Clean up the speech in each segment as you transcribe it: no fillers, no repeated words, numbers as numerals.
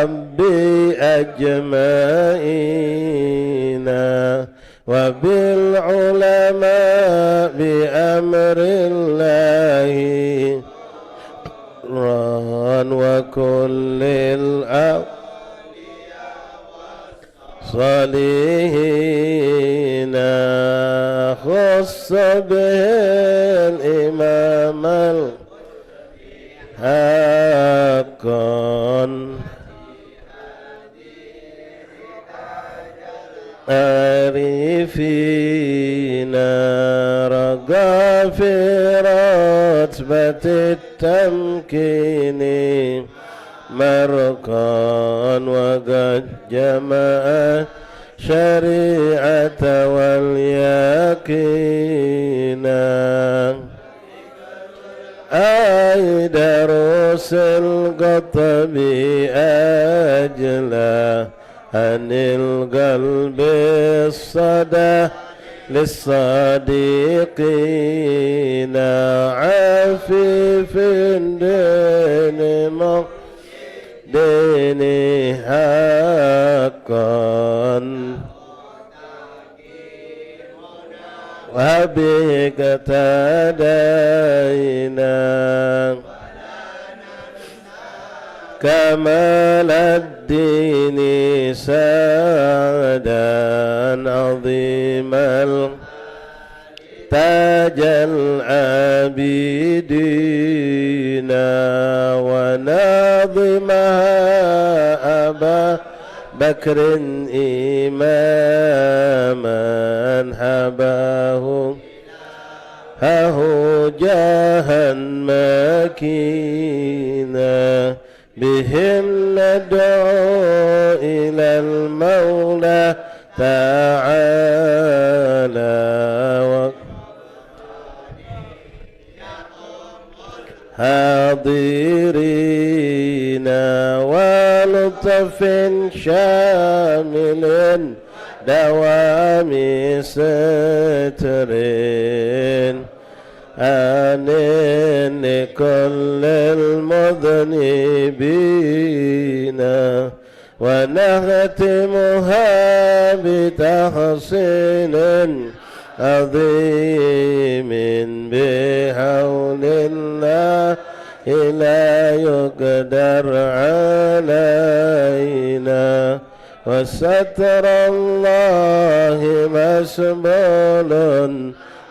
ربي أجمعين وبالعلماء بأمر الله وكل الصالحين خص به الإمام حقا عارفين رقى في رتبة التمكين مرقا وقد جمع شريعة واليقين أي دروس القطب أجلى عن القلب الصدى للصديقين عفيف دين دين حقا وبك اقتدينا كمال الدين سعدا عظيما تاج العابدين وناظمها أبا بكر إماما حباه جاها مكينا بهم ندعو إلى المولى تعالى حاضرين ولطف شامل دوام ستر عن كل المذنبين ونختمها بتحسين عظيم بحول الله لا يقدر علينا وستر الله مسبول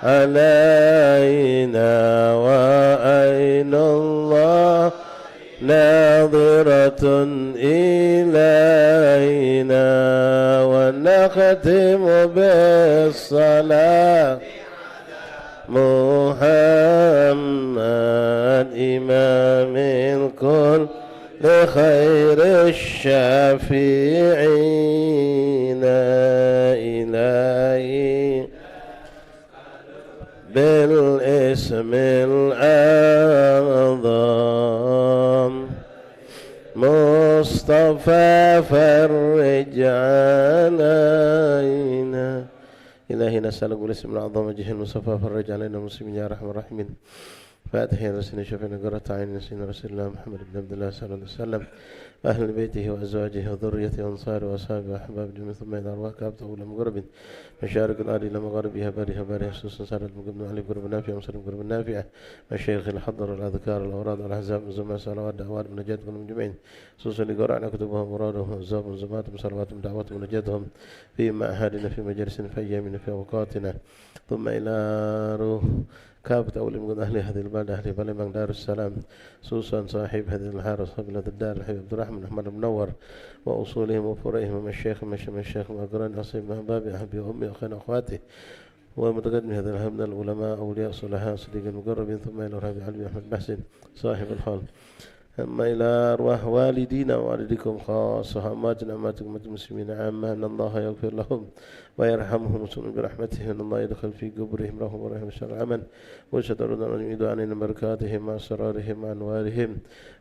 علينا وأين الله ناظرة إلينا ونختم بالصلاة محمد إمام الكل لخير الشافعين إلهي بالاسم الأعظم مصطفى فرج علينا إلهي نسألك بالاسم الأعظم وجه المصطفى فرج علينا المسلمين يا أرحم الراحمين فاتح يا رسول شفينا قرة عين سيدنا رسول الله محمد بن عبد الله صلى الله عليه وسلم أهل بيته وأزواجه وذريته وأنصاره وأصحابه وأحبابه جميع ثم إلى أرواح كابته ولمقرب مشارق الأرض إلى مغاربها بارها بارها خصوصا سارة المقدم عليه قرب نافع ومسلم قرب نافع مشايخ الحضر الأذكار الأوراد الأحزاب الزمان صلوات دعوات منجات كلهم جميعين خصوصا لقراءنا كتبهم مرادهم وأزابهم زماتهم صلواتهم دعواتهم منجاتهم في معهدنا في مجالسنا في أيامنا في أوقاتنا ثم إلى روح كافة أولي من أهل هذه البلد أهل بلد دار السلام خصوصا صاحب هذه الحارة صاحب هذه الدار الحبيب عبد الرحمن أحمد منور وأصولهم وفرعهم ومشايخ وأقران أصيب أحبابي أحبي وأمي وأخواني وأخواتي ومتقدم هذا الهم من العلماء أولياء صلحاء صديق المقربين ثم إلى ربي علي أحمد محسن صاحب الحال أما إلى أرواح والدينا ووالدكم خاصة أماتنا أماتكم المسلمين عامة أن الله يغفر لهم ويرحمهم وسلم برحمته أن الله يدخل في قبرهم رحمة ورحمة شر عمل وشترنا أن يميد علينا بركاتهم وأسرارهم وأنوارهم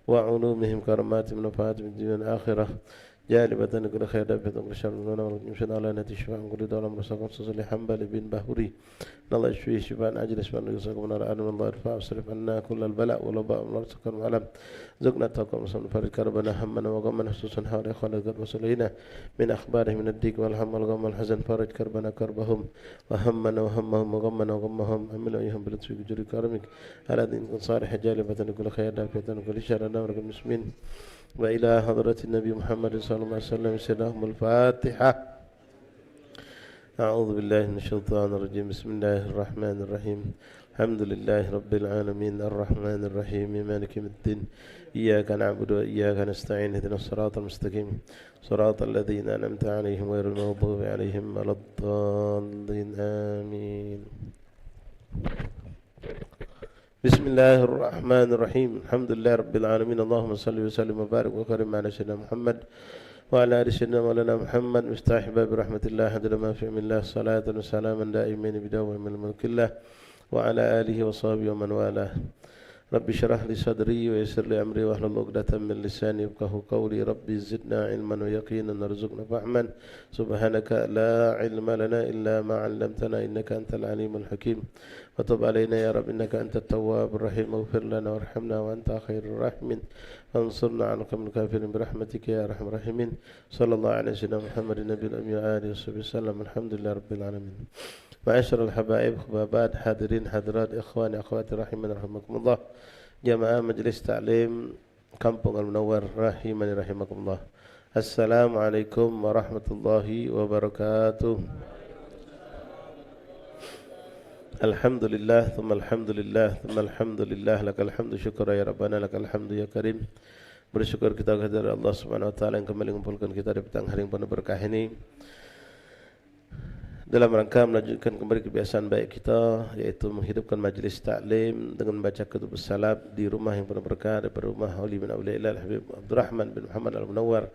وعلومهم كرماتهم ونفعاتهم الدنيا والآخرة جالبة كل خير دابة كل شر لنا ونمشنا على نتي شفاء كل دولة مرسقا صلى حنبل بن بهوري الله يشفيه شفاء عاجلا شفاء يرزقكم من الآن من الله يرفع واصرف عنا كل البلاء والوباء من رزقكم وعلم زقنا التوكل وصلنا فرج كربنا همنا وغمنا خصوصا حول إخوانا قد وصلينا من أخبارهم من الضيق والهم والغم والحزن فرج كربنا كربهم وهمنا وهمهم وغمنا وغمهم أملوا إياهم بلطفك وجود كرمك على دين صالح جالبة كل خير دافية كل شر نور المسلمين وإلى حضرة النبي محمد صلى الله عليه وسلم سيدهم الفاتحة. أعوذ بالله من الشيطان الرجيم. بسم الله الرحمن الرحيم. الحمد لله رب العالمين الرحمن الرحيم مالك يوم الدين إياك نعبد وإياك نستعين اهدنا الصراط المستقيم صراط الذين أنعمت عليهم غير المغضوب عليهم ولا الضالين آمين. بسم الله الرحمن الرحيم. الحمد لله رب العالمين اللهم صل وسلم وبارك وكرم على سيدنا محمد وعلى آل سيدنا مولانا محمد مفتاح باب رحمة الله عدد ما في علم الله صلاة وسلاما دائمين بدوام الملك الله وعلى آله وصحبه ومن والاه. رب اشرح لي صدري ويسر لي أمري واحلل عقدة من لساني يفقهوا قولي. ربي زدنا علما ويقينا وارزقنا فهما سبحانك لا علم لنا إلا ما علمتنا إنك أنت العليم الحكيم وتب علينا يا رب إنك أنت التواب الرحيم واغفر لنا وارحمنا وأنت خير الراحمين وانصرنا على القوم الكافرين برحمتك يا أرحم الراحمين. صلى الله على سيدنا محمد النبي الأمي وآله وصحبه وسلم. الحمد لله رب العالمين. معاشر الحبائب خبابات حاضرين حاضرات إخواني أخواتي رحمنا رحمكم الله جماعة مجلس تعليم Kampung Al-Munawwar rahimani rahimakumullah. Assalamualaikum warahmatullahi wabarakatuh. Alhamdulillah thumma alhamdulillah thumma alhamdulillah lakal hamdu syukra ya rabbana lakal hamdu ya karim. Bersyukur kita kepada Allah Subhanahu wa taala yang kembali mengumpulkan kita di petang hari yang penuh berkah ini dalam rangka melanjutkan kembali kebiasaan baik kita, yaitu menghidupkan majlis taklim dengan membaca kutubus salaf di rumah yang penuh berkah, daripada rumah Auli bin Auliya Habib Abdurrahman bin Muhammad Al-Munawwar.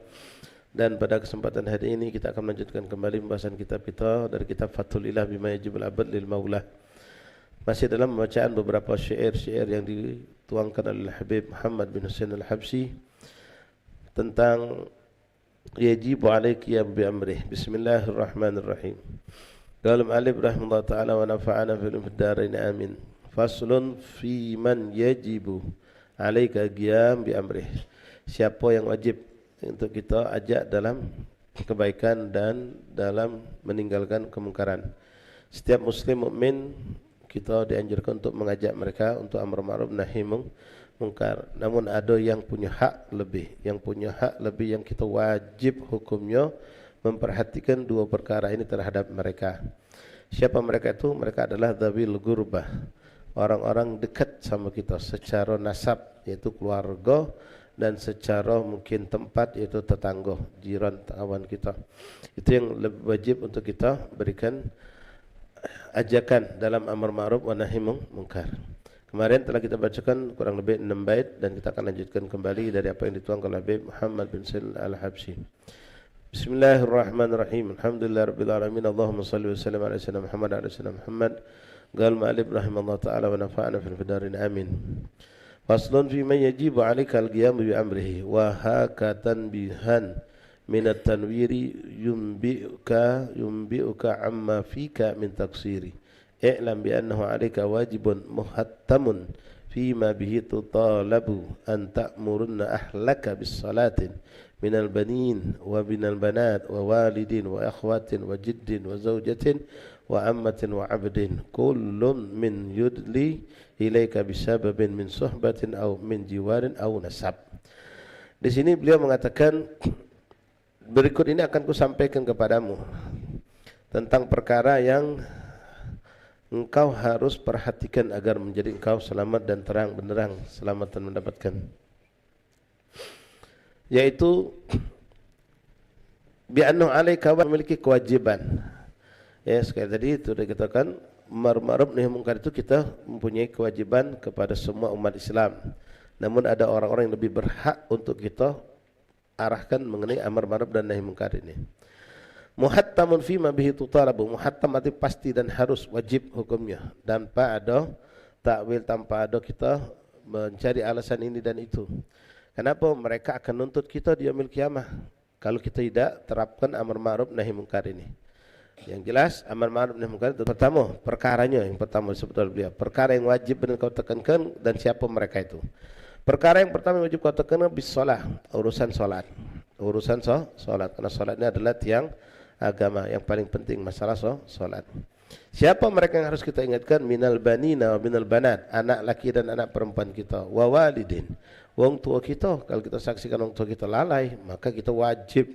Dan pada kesempatan hari ini kita akan melanjutkan kembali pembahasan kitab kita dari kitab Fathul Ilah bima yajibul abad lil Maulah. Masih dalam pembacaan beberapa syair-syair yang dituangkan oleh Habib Muhammad bin Husain Al-Habsyi tentang yajibu alaiki ya bi amrih. Bismillahirrahmanirrahim. Qala al-alif rahimahullah ta'ala wa nafa'ana fil darain amin. Faslun fi man yajibu alaika qiyam bi amrih. Siapa yang wajib untuk kita ajak dalam kebaikan dan dalam meninggalkan kemungkaran. Setiap muslim mukmin kita dianjurkan untuk mengajak mereka untuk amar ma'ruf nahi mungkar. Namun ada yang punya hak lebih, yang kita wajib hukumnya memperhatikan dua perkara ini terhadap mereka. Siapa mereka itu? Mereka adalah dzawil gurbah, orang-orang dekat sama kita secara nasab, yaitu keluarga, dan secara mungkin tempat, yaitu tetangga, jiran, kawan kita. Itu yang lebih wajib untuk kita berikan ajakan dalam amar ma'ruf wa nahi mungkar. Kemarin telah kita bacakan kurang lebih 6 bait dan kita akan lanjutkan kembali dari apa yang dituangkan oleh Habib Muhammad bin Husain Al-Habsyi. Bismillahirrahmanirrahim. Alhamdulillahirabbil alamin. Allahumma shalli wa sallim ala sayyidina Muhammad wa ala sayyidina Muhammad. Qala ma'alif rahimahullah ta'ala wa nafa'ana fil darin amin. Faslun fi man yajibu 'alaika al-qiyam bi amrihi wa hakatan bihan min at-tanwiri yumbi'uka amma fika min taqsiri. I'lam bi annahu 'alaika wajibun muhattamun fima bihi tutalabu an ta'murunna ahlaka bis salatin minal banin wa binal banat wa walidin wa akhwatin wa jiddin wa zawjatin wa ammatin wa abdin kullun min yudli ilaika bisababin min suhbatin aw min jiwarin aw nasab. Di sini beliau mengatakan, berikut ini akan kusampaikan kepadamu tentang perkara yang engkau harus perhatikan agar menjadi engkau selamat dan terang benderang selamatan mendapatkan, yaitu bi'annu 'alaika memiliki kewajiban. Ya, sekali tadi itu dikatakan ma'ruf nahi mungkar itu kita mempunyai kewajiban kepada semua umat Islam. Namun ada orang-orang yang lebih berhak untuk kita arahkan mengenai amar ma'ruf dan nahi mungkar ini. Muhattamun fima bihi tutalabu. Muhattam arti pasti dan harus, wajib hukumnya, tanpa ada takwil, tanpa ada kita mencari alasan ini dan itu. Kenapa? Mereka akan nuntut kita di yaumil qiyamah kalau kita tidak terapkan amar ma'ruf nahi mungkar ini. Yang jelas amar ma'ruf nahi munkar itu pertama, perkaranya yang pertama disebut oleh beliau. Perkara yang wajib benar kau tekankan dan siapa mereka itu. Perkara yang pertama yang wajib kau tekankan bis shalah, urusan salat. Urusan salat karena salat ini adalah tiang agama yang paling penting masalah salat. Siapa mereka yang harus kita ingatkan? Minal banina wa minal banat, anak laki dan anak perempuan kita, wa walidin, wong tua kita. Kalau kita saksikan wong tua kita lalai, maka kita wajib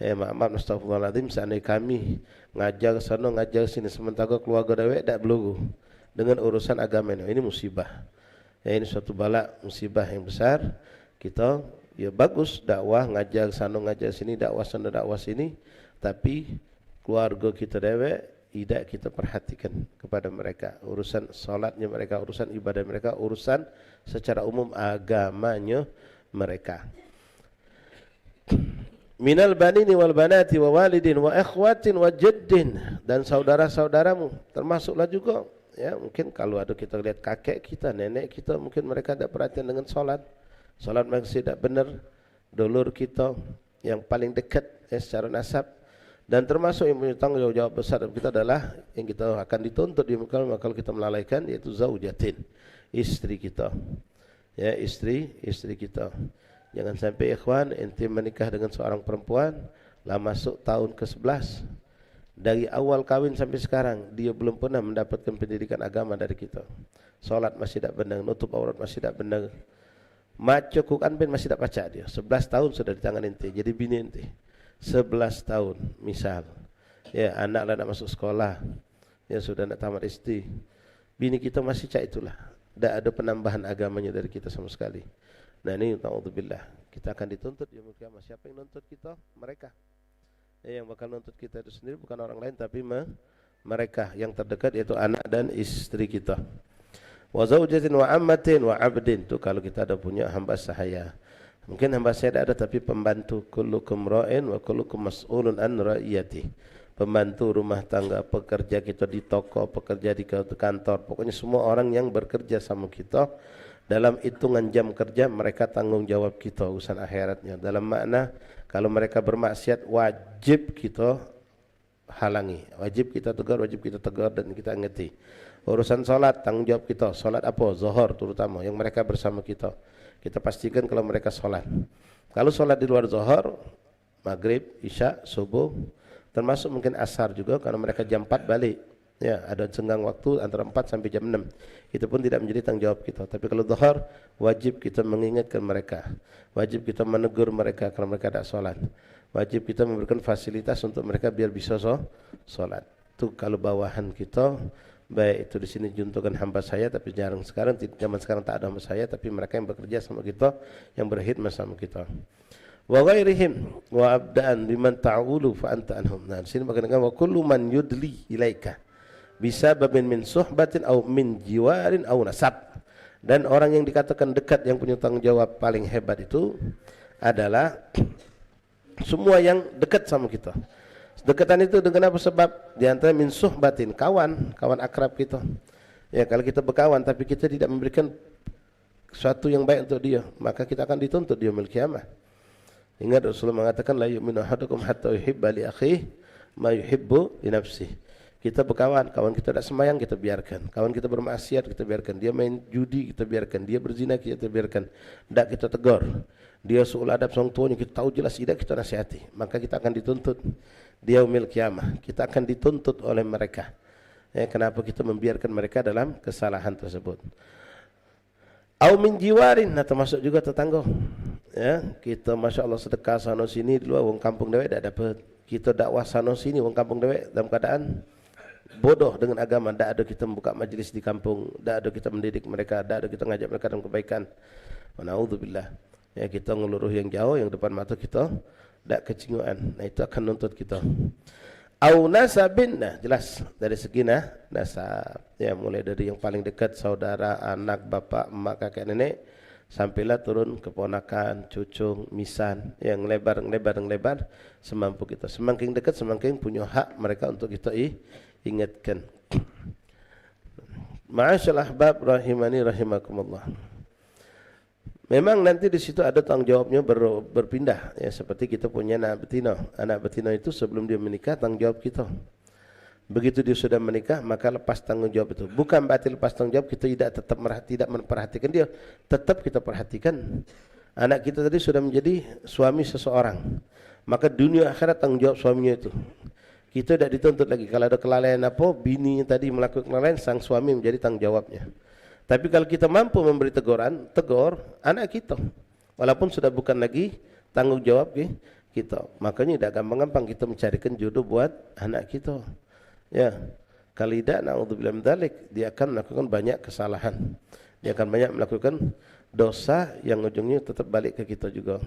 maaf astagfirullahaladzim, seandainya kami ngajar sana ngajar sini sementara keluarga dewek tak belugu dengan urusan agama ini musibah. Ini suatu bala musibah yang besar. Kita ya bagus dakwah ngajar sana ngajar sini, dakwah sana dakwah sini, tapi keluarga kita dewek tidak kita perhatikan kepada mereka, urusan salatnya mereka, urusan ibadah mereka, urusan secara umum agamanya mereka. Minal banini wal banati wa walidin wa ikhwatin wa jaddin, dan saudara-saudaramu termasuklah juga ya. Mungkin kalau ada kita lihat kakek kita, nenek kita, mungkin mereka tidak perhatian dengan salat mereka tidak benar. Dulur kita yang paling dekat secara nasab, dan termasuk yang punya tanggung jawab besar kita adalah yang kita akan dituntut di muka kalau kita melalaikan, yaitu zaujatin, istri kita ya, istri kita. Jangan sampai ikhwan ente menikah dengan seorang perempuan lah masuk tahun ke-11, dari awal kawin sampai sekarang dia belum pernah mendapatkan pendidikan agama dari kita. Salat masih tidak benar, nutup aurat masih tidak benar, maca Quran pun masih tidak baca dia. 11 tahun sudah di tangan ente jadi bini ente. 11 tahun misal ya, anak lah nak masuk sekolah ya, sudah nak tamat SD, bini kita masih cak itulah, tidak ada penambahan agamanya dari kita sama sekali. Nah ini ta'udzubillah, kita akan dituntut di yaumul qiyamah. Siapa yang nuntut kita? Mereka yang bakal nuntut kita itu sendiri bukan orang lain, tapi mereka yang terdekat, yaitu anak dan istri kita. Wa zaujatin wa ammatin wa abdin, itu kalau kita ada punya hamba sahaya. Mungkin hamba saya tidak ada, tapi pembantu. Kullukum ra'in wa kullukum mas'ulun an ra'iyati. Pembantu rumah tangga, pekerja kita di toko, pekerja di kantor, pokoknya semua orang yang bekerja sama kita, dalam hitungan jam kerja mereka tanggung jawab kita urusan akhiratnya. Dalam makna kalau mereka bermaksiat wajib kita halangi, wajib kita tegur, dan kita ngerti. Urusan salat tanggung jawab kita. Salat apa? Zuhur terutama yang mereka bersama kita. Kita pastikan kalau mereka salat. Kalau salat di luar zuhur, maghrib, isya, subuh, termasuk mungkin asar juga karena mereka jam 4 balik. Ya, ada senggang waktu antara 4 sampai jam 6. Itu pun tidak menjadi tanggung jawab kita. Tapi kalau zuhur, wajib kita mengingatkan mereka. Wajib kita menegur mereka kalau mereka tidak salat. Wajib kita memberikan fasilitas untuk mereka biar bisa salat. Itu kalau bawahan kita, baik itu di sini juntukan hamba saya, tapi jarang sekarang, zaman sekarang tak ada hamba saya, tapi mereka yang bekerja sama kita, yang berkhidmat sama kita. Wa ghairihim wa abda'an biman ta'ulu fa anta anhum. Nah, di sini berkaitan wa kullu man yudli ilaika bisababin min suhbatin aw min jiwarin aw nasab. Dan orang yang dikatakan dekat, yang punya tanggung jawab paling hebat itu adalah semua yang dekat sama kita. Dekatan itu dengan apa sebab? Di antara min suhbatin, kawan akrab kita. Ya, kalau kita berkawan tapi kita tidak memberikan sesuatu yang baik untuk dia, maka kita akan dituntut di yaumil qiyamah. Ingat Rasulullah mengatakan la yu'minu ahadukum hatta yuhibba li akhihi ma yuhibbu li nafsihi. Kita berkawan, kawan kita tidak sembahyang kita biarkan, kawan kita bermaksiat kita biarkan, dia main judi kita biarkan, dia berzina kita biarkan, tidak kita tegur, dia suul adab sang tuanya kita tahu jelas, tidak kita nasihati, maka kita akan dituntut di yaumil qiyamah. Kita akan dituntut oleh mereka. Kenapa kita membiarkan mereka dalam kesalahan tersebut? Au min jiwarin, nah termasuk juga tetangga. Ya, kita masya Allah sedekah sana sini di luar, wong kampung dewek tidak dapat. Kita dakwah sana sini, wong kampung dewek dalam keadaan bodoh dengan agama. Tidak ada kita membuka majlis di kampung, tidak ada kita mendidik mereka, tidak ada kita ngajak mereka dalam kebaikan. Naudzubillah. Ya, kita ngeluruh yang jauh, yang depan mata kita tidak kecinguan. Nah itu akan nuntut kita. Au nasabin, nah jelas dari segi nasab. Ya, mulai dari yang paling dekat, saudara, anak, bapak, emak, kakek, nenek, sampailah turun keponakan, cucu, misan, yang lebar semampu kita. Semakin dekat semakin punya hak mereka untuk kita ingatkan. Ma'asyal ahbab rahimani rahimakumullah. Memang nanti di situ ada tanggung jawabnya berpindah ya, seperti kita punya anak betina. Anak betina itu sebelum dia menikah tanggung jawab kita. Begitu dia sudah menikah, maka lepas tanggung jawab itu. Bukan berarti lepas tanggung jawab kita tidak memperhatikan dia. Tetap kita perhatikan. Anak kita tadi sudah menjadi suami seseorang. Maka dunia akhirat tanggung jawab suaminya itu. Kita tidak dituntut lagi. Kalau ada kelalaian apa, bini tadi melakukan kelalaian, sang suami menjadi tanggung jawabnya. Tapi kalau kita mampu memberi teguran, tegur anak kita. Walaupun sudah bukan lagi tanggung jawab kita. Makanya tidak gampang-gampang kita mencarikan jodoh buat anak kita. Ya, kalau tidak, na'udzubillah min dzalik, dia akan melakukan banyak kesalahan. Dia akan banyak melakukan dosa yang ujungnya tetap balik ke kita juga.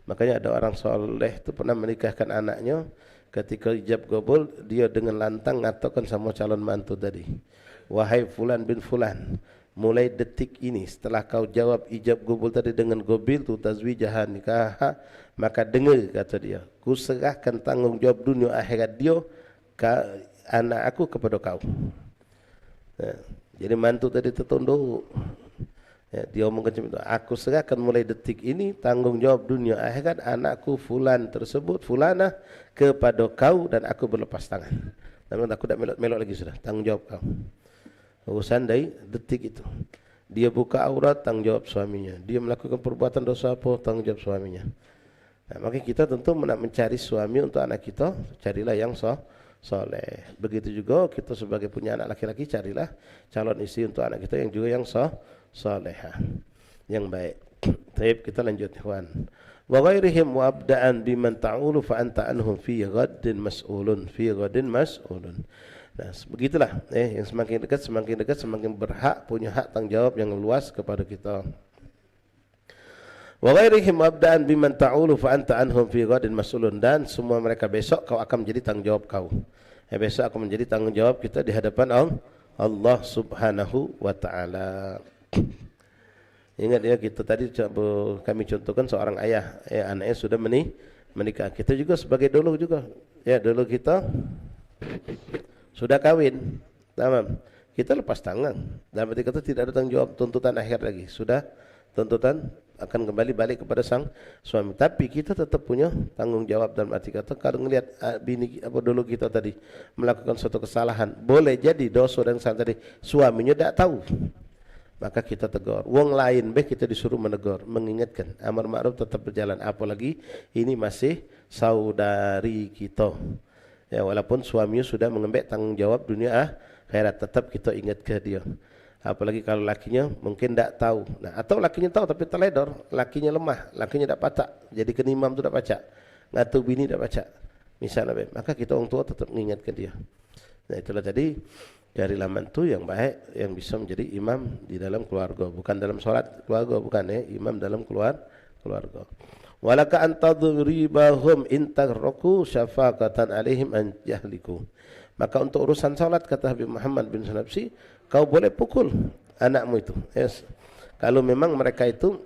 Makanya ada orang soleh itu pernah menikahkan anaknya, ketika ijab kabul dia dengan lantang mengatakan sama calon mantu tadi, wahai fulan bin fulan, mulai detik ini setelah kau jawab ijab kabul tadi dengan gobil tu tazwijahan nikah, maka dengar kata dia, ku serahkan tanggung jawab dunia akhirat dia anak aku kepada kau. Ya, jadi mantu tadi tertunduk. Ya, dia omong macam itu. Aku serahkan mulai detik ini tanggung jawab dunia akhirat anakku fulan tersebut, fulanah kepada kau dan aku berlepas tangan. Namun aku tidak melok lagi sudah. Tanggung jawab kau. Urusan dari detik itu. Dia buka aurat, tanggung jawab suaminya. Dia melakukan perbuatan dosa apa, tanggung jawab suaminya. Nah, maka kita tentu nak mencari suami untuk anak kita, carilah yang soleh. Begitu juga kita sebagai punya anak laki-laki, carilah calon istri untuk anak kita yang juga yang solehah, yang baik. Baik, kita lanjut ikhwan. Wa ghairihim wa abda'an biman ta'ulu fa anta anhum fi ghaddin mas'ulun. Nah, begitulah yang semakin dekat semakin berhak, punya hak tanggung jawab yang luas kepada kita. Wa ghairihim abda'an biman ta'ulu fa anta anhum fi ghaddin mas'ulun, dan semua mereka besok kau akan menjadi tanggung jawab kau. Besok akan menjadi tanggung jawab kita di hadapan Allah Subhanahu wa taala. Ingat ya, kita tadi kami contohkan seorang ayah, anaknya sudah menikah. Kita juga sebagai dulu juga. Ya, dulu kita sudah kawin. Tamam. Kita lepas tangan. Dan berarti kita tidak ada tanggung jawab tuntutan akhir lagi. Sudah tuntutan akan kembali balik kepada sang suami. Tapi kita tetap punya tanggung jawab dalam arti kata, kalau melihat bini apa dulu kita tadi melakukan suatu kesalahan, boleh jadi dosa dan salah tadi suaminya tidak tahu, maka kita tegur. Wong lain kita disuruh menegur, mengingatkan, amar ma'ruf tetap berjalan. Apalagi ini masih saudari kita. Ya, walaupun suaminya sudah mengemban tanggung jawab dunia akhirat, tetap kita ingat ke dia. Apalagi kalau lakinya mungkin tidak tahu. Nah, atau lakinya tahu tapi terledor, lakinya lemah, lakinya tidak pacak, jadi kenimam tu tidak pacak, ngatu bini tidak pacak, misalnya, maka kita orang tua tetap mengingatkan dia. Nah, itulah tadi, carilah mantu yang baik, yang bisa menjadi imam di dalam keluarga, bukan dalam solat keluarga, bukan imam dalam keluarga. Walaka antadribahum intaghraku syafaqatan alaihim an yahliku. Maka untuk urusan salat, kata Habib Muhammad bin Sanabsi, kau boleh pukul anakmu itu. Yes. Kalau memang mereka itu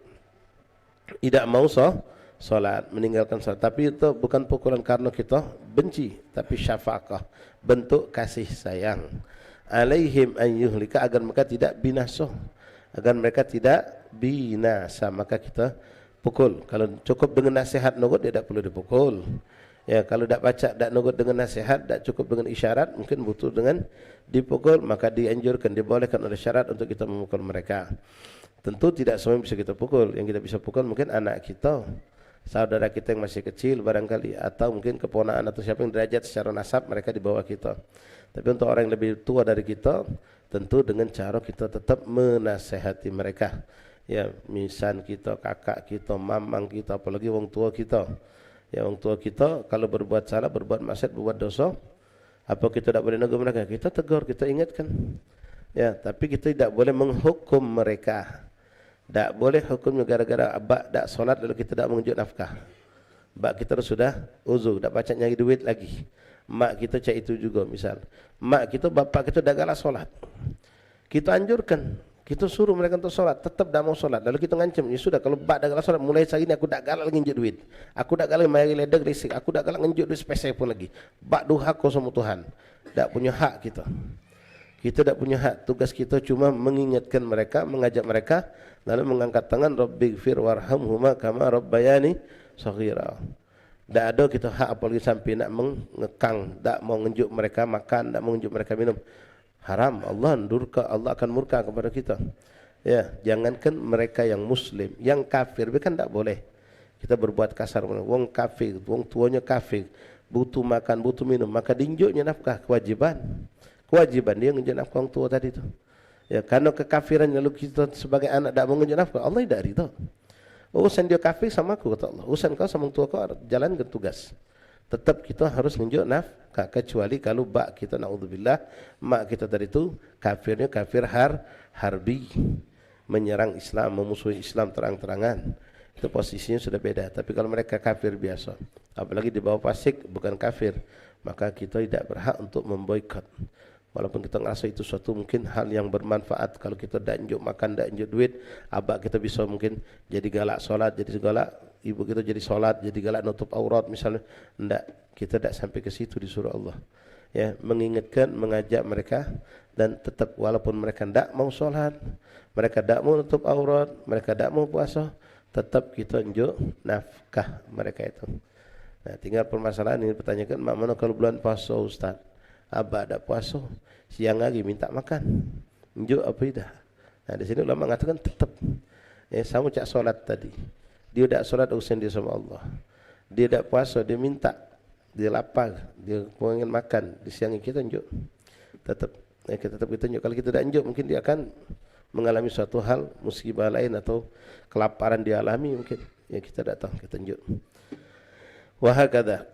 tidak mau salat, meninggalkan salat. Tapi itu bukan pukulan karena kita benci, tapi syafaqah, bentuk kasih sayang. Alaihim an yuhlika, agar mereka tidak binasa. Agar mereka tidak binasa, maka kita pukul. Kalau cukup dengan nasihat nurut, dia tidak perlu dipukul. Ya, kalau tidak baca, tidak nurut dengan nasihat, tidak cukup dengan isyarat, mungkin butuh dengan dipukul, maka dianjurkan, dibolehkan oleh syarat untuk kita memukul mereka. Tentu tidak semua bisa kita pukul. Yang kita bisa pukul mungkin anak kita, saudara kita yang masih kecil barangkali, atau mungkin keponakan atau siapa yang derajat secara nasab mereka di bawah kita. Tapi untuk orang yang lebih tua dari kita, tentu dengan cara kita tetap menasehati mereka. Ya, misan kita, kakak kita, mamang kita, apalagi wong tua kita. Ya, orang tua kita kalau berbuat salah, berbuat maksiat, berbuat dosa, apa kita tidak boleh negur mereka? Kita tegur, kita ingatkan. Ya, tapi kita tidak boleh menghukum mereka. Tak boleh hukumnya gara-gara abak tak solat lalu kita tak menunjuk nafkah. Abak kita sudah uzur, tak baca nyari duit lagi. Mak kita cak itu juga misal. Mak kita, bapak kita dah galak solat. Kita anjurkan, kita suruh mereka untuk solat, tetap tak mau solat. Lalu kita ngancam, ya sudah, kalau bak dah galak solat, mulai hari ini aku tak galak lagi nunjuk duit. Aku tak galak mari ledek listrik, aku tak galak nunjuk duit spesial pun lagi. Bak duhaka sama Tuhan. Tak punya hak kita. Kita tak punya hak. Tugas kita cuma mengingatkan mereka, mengajak mereka, lalu mengangkat tangan, Rabbighfir warhamhuma kama rabbayani shaghira. Tak ada kita hak apalagi sampai nak mengekang, tak mau menunjuk mereka makan, tak mau menunjuk mereka minum. Haram. Allah akan murka kepada kita. Ya, jangankan mereka yang muslim, yang kafir kan tak boleh. Kita berbuat kasar, wong kafir, wong tuanya kafir, butuh makan, butuh minum, maka diinjuknya nafkah, kewajiban dia menunjuk nafkah orang tua tadi tu. Ya, karena kekafiran lalu kita sebagai anak tak menunjuk nafkah, Allah tidak ridha. Urusan dia kafir sama aku, kata Allah. Urusan kau sama tua kau jalan ke tugas. Tetap kita harus menunjuk nafkah, kecuali kalau bak kita naudzubillah, mak kita tadi itu kafirnya kafir harbi, menyerang Islam, memusuhi Islam terang-terangan. Itu posisinya sudah beda. Tapi kalau mereka kafir biasa, apalagi di bawah fasik bukan kafir, maka kita tidak berhak untuk memboikot. Walaupun kita ngerasa itu suatu mungkin hal yang bermanfaat, kalau kita tak unjuk makan, tak unjuk duit, abak kita bisa mungkin jadi galak solat, jadi galak, ibu kita jadi solat, jadi galak nutup aurat misalnya. Tidak, kita tak sampai ke situ disuruh Allah. Ya, mengingatkan, mengajak mereka, dan tetap walaupun mereka tak mau solat, mereka tak mau nutup aurat, mereka tak mau puasa, tetap kita unjuk nafkah mereka itu. Nah, tinggal permasalahan ini pertanyakan, mak mana kalau bulan puasa Ustaz? Abah tak puasa, siang lagi minta makan, unjuk apa tidak? Nah, di sini ulama mengatakan tetap. Sama cak solat tadi, dia tak solat urusan dia sama Allah. Dia tak puasa, dia minta, dia lapar, dia pengen makan, di siang kita unjuk. Tetap kita unjuk. Kalau kita tak unjuk, mungkin dia akan mengalami suatu hal musibah lain atau kelaparan dia alami mungkin. Ya kita tak tahu, kita unjuk. Wahakadha.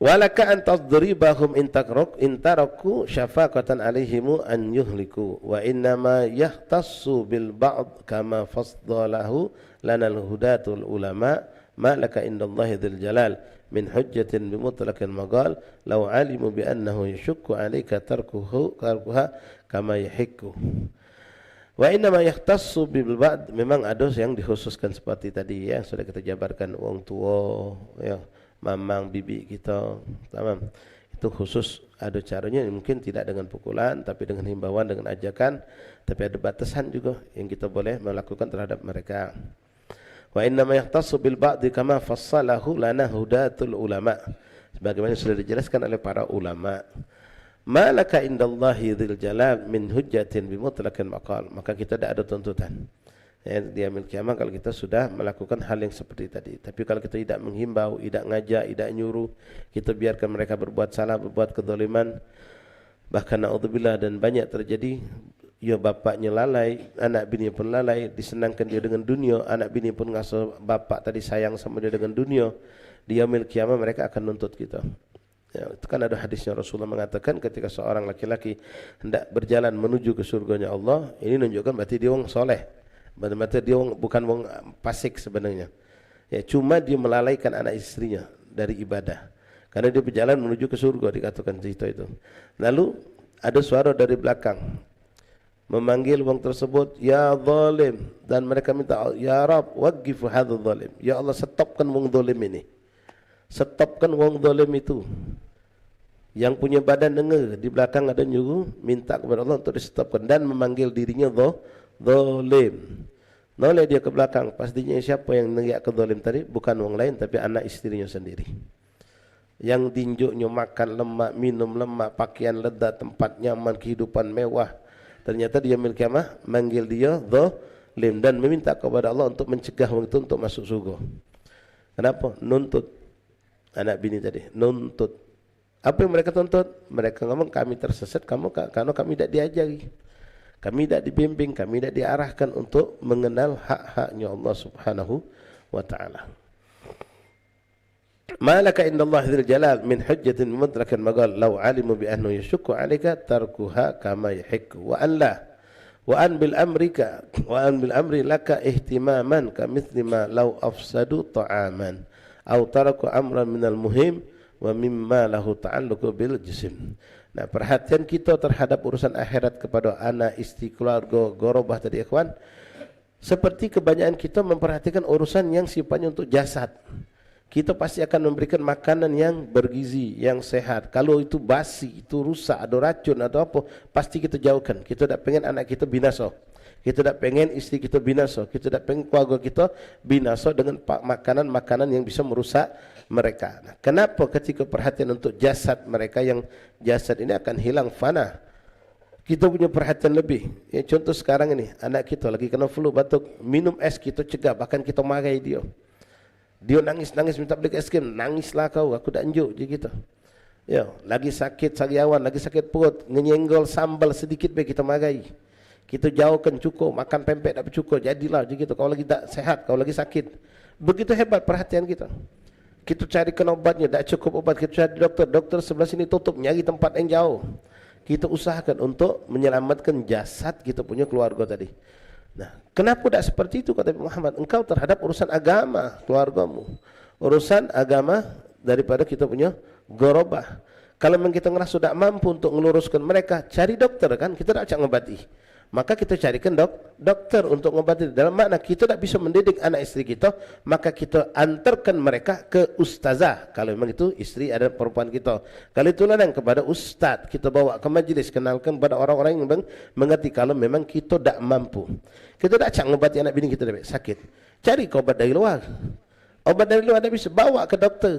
Walaka an tadribahum intaraku syafaqatan alaihimu an yuhliku wa innama yahtassu bil ba'd kama fasdalahu lanal hudatul ulama ma laka indallahi dzil jalal min hujjatin bimutlaqil maqal law alimu bi annahu yashukku alayka tarkuha kama yahikku. Wa innama yahtassu bil ba'd, memang ada yang dikhususkan seperti tadi ya, sudah kita jabarkan, orang tua ya, mamang bibi kita, tamam. Itu khusus, ada caranya, mungkin tidak dengan pukulan, tapi dengan himbauan, dengan ajakan, tapi ada batasan juga yang kita boleh melakukan terhadap mereka. Wa inna ma yahtassu bil ba'di kama fassalahu lana hudatul ulama, sebagaimana sudah dijelaskan oleh para ulama. Malaka indallahi dzil jalal min hujjatin bi mutlaqil maqal, maka kita tidak ada tuntutan di yaumil kiamah kalau kita sudah melakukan hal yang seperti tadi. Tapi kalau kita tidak menghimbau, tidak ngajak, tidak nyuruh, kita biarkan mereka berbuat salah, berbuat kezaliman, bahkan naudzubillah, dan banyak terjadi, ya bapaknya lalai, anak bini pun lalai, disenangkan dia dengan dunia, anak bini pun ngasa bapak tadi sayang sama dia dengan dunia. Di yaumil kiamah mereka akan nuntut kita. Ya, itu kan ada hadisnya, Rasulullah mengatakan ketika seorang laki-laki hendak berjalan menuju ke surganya Allah, ini menunjukkan berarti dia orang soleh. Benar-benar dia bukan orang fasik sebenarnya. Ya, cuma dia melalaikan anak istrinya dari ibadah. Karena dia berjalan menuju ke surga, dikatakan cerita itu. Lalu ada suara dari belakang memanggil orang tersebut, ya zalim, dan mereka minta, ya Rab, waqif hadzal zalim. Ya Allah, stopkan wong zalim ini. Stopkan wong zalim itu. Yang punya badan dengar, di belakang ada nyuruh, minta kepada Allah untuk di-stopkan dan memanggil dirinya zalim. Noleh dia ke belakang, pastinya siapa yang neriak ke zalim tadi? Bukan orang lain, tapi anak istrinya sendiri. Yang tinjuknya makan lemak, minum lemak, pakaian lezat, tempat nyaman, kehidupan mewah. Ternyata dia milik kiamah manggil dia zalim dan meminta kepada Allah untuk mencegah orang itu untuk masuk surga. Kenapa? Nuntut anak bini tadi, nuntut. Apa yang mereka tuntut? Mereka ngomong kami tersesat karena kami tidak diajari. Kami tidak dibimbing, kami tidak diarahkan untuk mengenal hak-haknya Allah Subhanahu wa ta'ala. Malaka indallahi dzil jalal min hujjatin mudrakan maqal law alimu bi annahu yashukku 'alaika tarkuha kama yahikku wa an bil amri laka ihtimaman kamithli ma law afsadu ta'aman aw taraku amran minal muhim wa mimma lahu ta'alluqu bil jism. Nah, perhatian kita terhadap urusan akhirat kepada anak, istri, keluarga, gorobah tadi ikhwan, seperti kebanyakan kita memperhatikan urusan yang sifatnya untuk jasad. Kita pasti akan memberikan makanan yang bergizi, yang sehat. Kalau itu basi, itu rusak, ada racun atau apa, pasti kita jauhkan. Kita tidak pengen anak kita binasa. Kita tak pengen isteri kita binasa, kita tak pengen keluarga kita binasa dengan makanan-makanan yang bisa merusak mereka. Nah, kenapa ketika perhatian untuk jasad mereka, yang jasad ini akan hilang fana, kita punya perhatian lebih. Ya, contoh sekarang ini, anak kita lagi kena flu, batuk, minum es kita cegah, bahkan kita marahi dia. Dia nangis-nangis minta beli es krim, nangislah kau, aku dah anjuk je kita. Ya, lagi sakit sariawan, lagi sakit perut, nyenggol sambal sedikit baik kita marahi. Kita jauhkan cukup, makan pempek tak bercukup, jadilah je gitu. Kau lagi tak sehat, kau lagi sakit. Begitu hebat perhatian kita. Kita carikan obatnya, tak cukup obat, kita cari doktor. Doktor sebelah sini tutup, nyari tempat yang jauh. Kita usahakan untuk menyelamatkan jasad kita punya keluarga tadi. Nah, kenapa tak seperti itu kata Muhammad? Engkau terhadap urusan agama keluargamu, urusan agama daripada kita punya gorobah. Kalau memang kita ngerasa tak mampu untuk meluruskan mereka, cari dokter kan, kita tak cak ngobati. Maka kita carikan dokter untuk mengobati. Dalam makna kita tak bisa mendidik anak isteri kita, maka kita antarkan mereka ke ustazah. Kalau memang itu isteri ada perempuan kita. Kalau itu ladang kepada ustaz, kita bawa ke majlis, kenalkan kepada orang-orang yang mengerti. Kalau memang kita tak mampu, kita tak cak ngobati anak bini kita sakit, cari obat dari luar. Obat dari luar tak bisa, bawa ke dokter.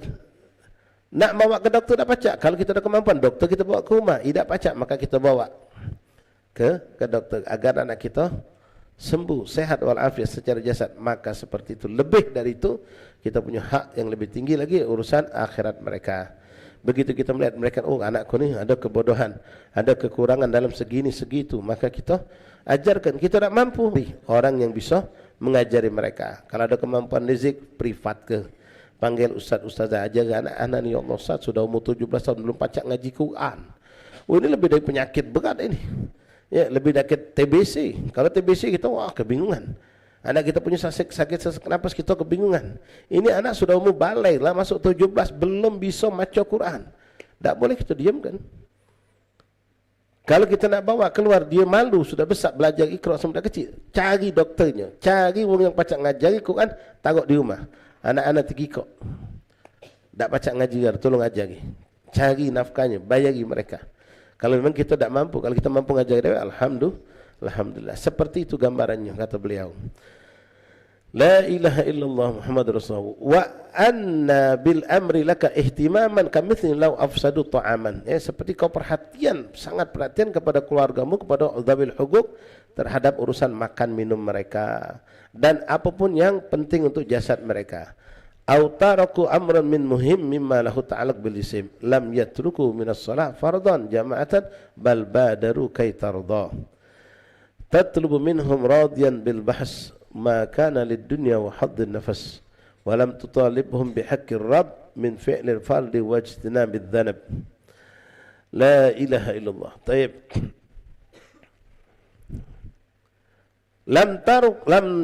Nak bawa ke dokter tak pacak. Kalau kita ada kemampuan, dokter kita bawa ke rumah. Tidak pacak, maka kita bawa ke dokter agar anak kita sembuh, sehat walafiat secara jasad. Maka seperti itu. Lebih dari itu, kita punya hak yang lebih tinggi lagi, urusan akhirat mereka. Begitu kita melihat mereka, oh anakku ni ada kebodohan, ada kekurangan dalam segini segitu, maka kita ajarkan. Kita tak mampu, orang yang bisa mengajari mereka. Kalau ada kemampuan rizik, privat ke, panggil ustaz-ustazah, ajar anak-anak ni. Ya Allah, Ustaz sudah umur 17 tahun belum pacak ngaji Quran. Oh, ini lebih dari penyakit berat ini. Ya, lebih dekat TBC. Kalau TBC kita wah kebingungan. Anak kita punya sakit sesak napas, kita kebingungan. Ini anak sudah umur balai lah, masuk 17 belum bisa baca Quran. Tak boleh kita diamkan. Kalau kita nak bawa keluar, dia malu, sudah besar belajar Iqra sampai kecil, cari dokternya, cari orang yang pacak ngajari Quran, taruh di rumah. Anak-anak tergikok, tak pacak ngaji, tolong ajari, cari nafkahnya, bayari mereka. Kalau memang kita tak mampu, kalau kita mampu ngajari, alhamdulillah. Seperti itu gambarannya, kata beliau. La ilaha illallah Muhammad Rasulullah. Wa anna bil amri laka ihtimaman kamithli law afsadu ta'aman. Ya, seperti kau perhatian, sangat perhatian kepada keluargamu, kepada dhabil huquq, terhadap urusan makan minum mereka dan apapun yang penting untuk jasad mereka. Au taraku amran min muhim mimma lahu ta'alluq bil jisim lam yatruku min as-salah fardan jama'atan bal badaru kay tarda. Tatlubu minhum radiyan bil bahs ma kana lid dunya wa hadd an-nafas wa lam tutalibhum bi haqqi ar-rabb min fi'l al-fard wa ijtinab adh-dhanab. La ilaha illallah. Tayyib. Lam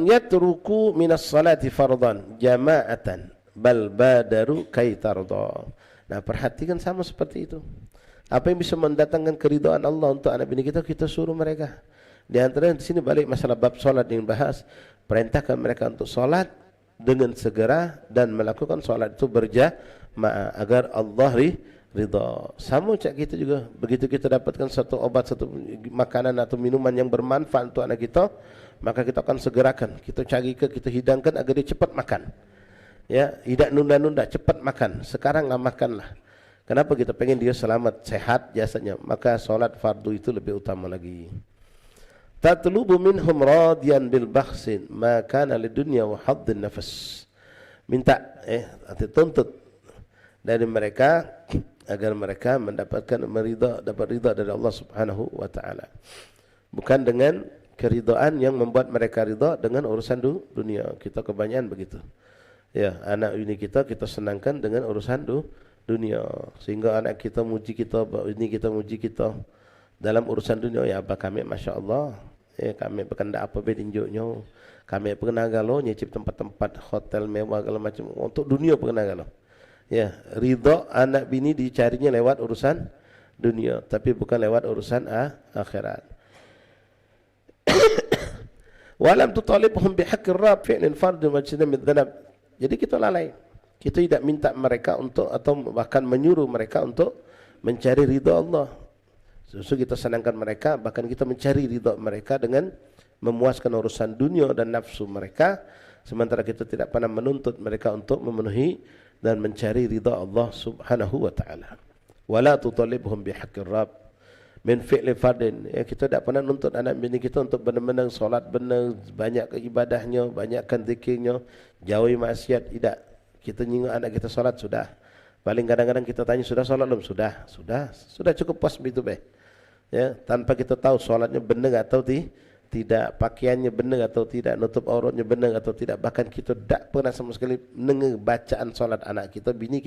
yatruku minas salati fardan jama'atan bal badaru kay tarda. Nah, perhatikan sama seperti itu. Apa yang bisa mendatangkan keridhaan Allah untuk anak bini kita, kita suruh mereka. Di antara di sini balik masalah bab solat yang bahas, perintahkan mereka untuk solat dengan segera dan melakukan solat itu berjamaah agar Allah ridha. Sama cak kita juga, begitu kita dapatkan satu obat, satu makanan atau minuman yang bermanfaat untuk anak kita, maka kita akan segerakan, kita cari kita hidangkan agar dia cepat makan. Ya, tidak nunda-nunda, cepat makan. Sekarang makanlah. Kenapa? Kita pengen dia selamat, sehat jasadnya. Maka solat fardu itu lebih utama lagi. Tatlubu minhum radiyan bil bakhsin ma kana lidunya wa haddin nafas. Minta, tuntut dari mereka agar mereka mendapatkan dapat ridha dari Allah Subhanahu wa taala. Bukan dengan keridhaan yang membuat mereka ridha dengan urusan dunia. Kita kebanyakan begitu. Ya, anak ini kita senangkan dengan urusan dunia, sehingga anak kita muji kita, ini kita muji kita dalam urusan dunia. Ya, apa kami Masya Allah, ya kami berkendak apa bedinjuknya, kami pernah galau nyicip tempat-tempat hotel mewah segala macam untuk dunia pernah galau. Ya, ridha anak bini dicarinya lewat urusan dunia, tapi bukan lewat urusan akhirat. Walam tutalibhum bihaqqir rabb fi'lin fard wa ijtinab adh-dhanab. Jadi kita lalai. Kita tidak minta mereka untuk, atau bahkan menyuruh mereka untuk mencari ridha Allah. Justru kita senangkan mereka, bahkan kita mencari ridha mereka dengan memuaskan urusan dunia dan nafsu mereka, sementara kita tidak pernah menuntut mereka untuk memenuhi dan mencari ridha Allah Subhanahu wa taala. Wala tutalibhum bihaqqir rabb min fi'li fardin. Ya, kita tidak pernah nuntut anak bini kita untuk benar-benar solat benar, banyak ibadahnya, banyakkan zikirnya, jauhi maksiat. Tidak. Kita nyinggung anak kita solat sudah. Paling kadang-kadang kita tanya sudah solat belum? Sudah cukup puas begitu be. Ya, tanpa kita tahu solatnya benar atau tidak, pakaiannya benar atau tidak, nutup auratnya benar atau tidak. Bahkan kita tidak pernah sama sekali mendengar bacaan solat anak kita, bini